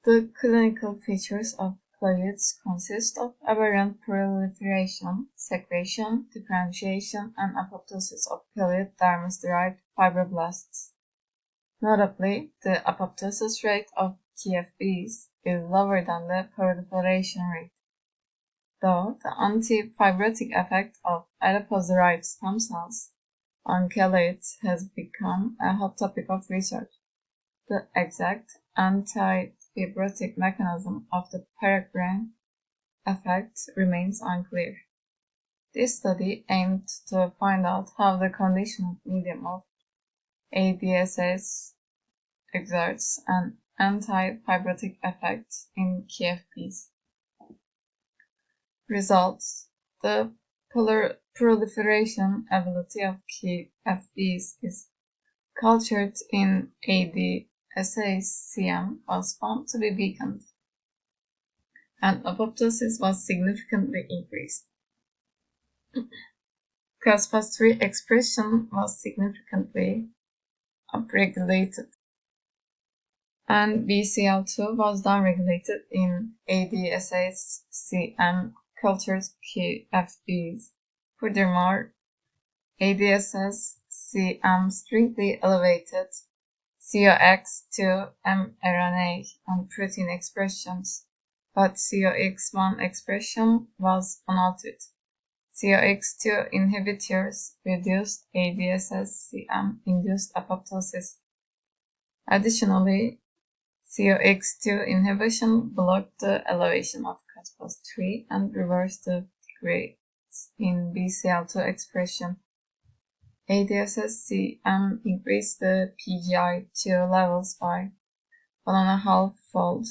The clinical features of platelets consist of aberrant proliferation, secretion, differentiation, and apoptosis of platelet dermis-derived fibroblasts. Notably, the apoptosis rate of TFBs is lower than the proliferation rate, though the anti-fibrotic effect of adipose-derived stem cells on chelates has become a hot topic of research. The exact anti-fibrotic mechanism of the paracrine effect remains unclear. This study aimed to find out how the conditioned medium of ADSS exerts an anti-fibrotic effect in KFPs. Results: the proliferation ability of KFPs is cultured in ADSS-CM was found to be weakened, and apoptosis was significantly increased. Caspase-3 expression was significantly upregulated, and BCL2 was downregulated in ADSS-CM cultured KFBs. Furthermore, ADSS-CM strictly elevated COX-2 mRNA and protein expressions, but COX-1 expression was unaltered. COX-2 inhibitors reduced ADSS-CM-induced apoptosis. Additionally, COX-2 inhibition blocked the elevation of caspase-3 and reversed the decrease in BCL2 expression. ADSS-CM increased the pge2 levels by 1.5-fold,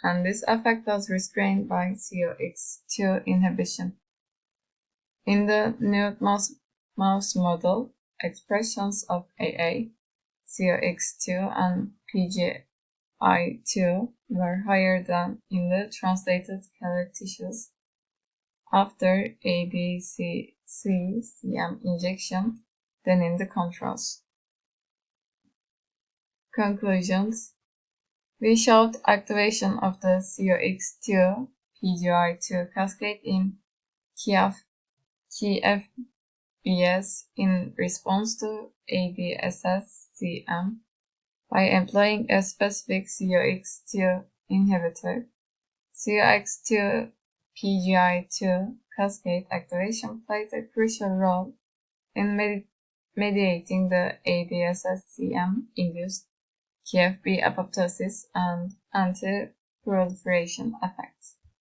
and this effect was restrained by COX-2 inhibition. In the nude mouse model, expressions of AA, COX-2, and pge2 were higher than in the translated chelate tissues after ADCC-CM injection than in the controls. Conclusions: we showed activation of the COX-2 pge2 cascade in KFBs in response to ADSS-CM by employing a specific COX-2 inhibitor. COX-2 pge2 cascade activation played a crucial role in mediating the ADSS-CM induced KFB apoptosis and anti-proliferation effects.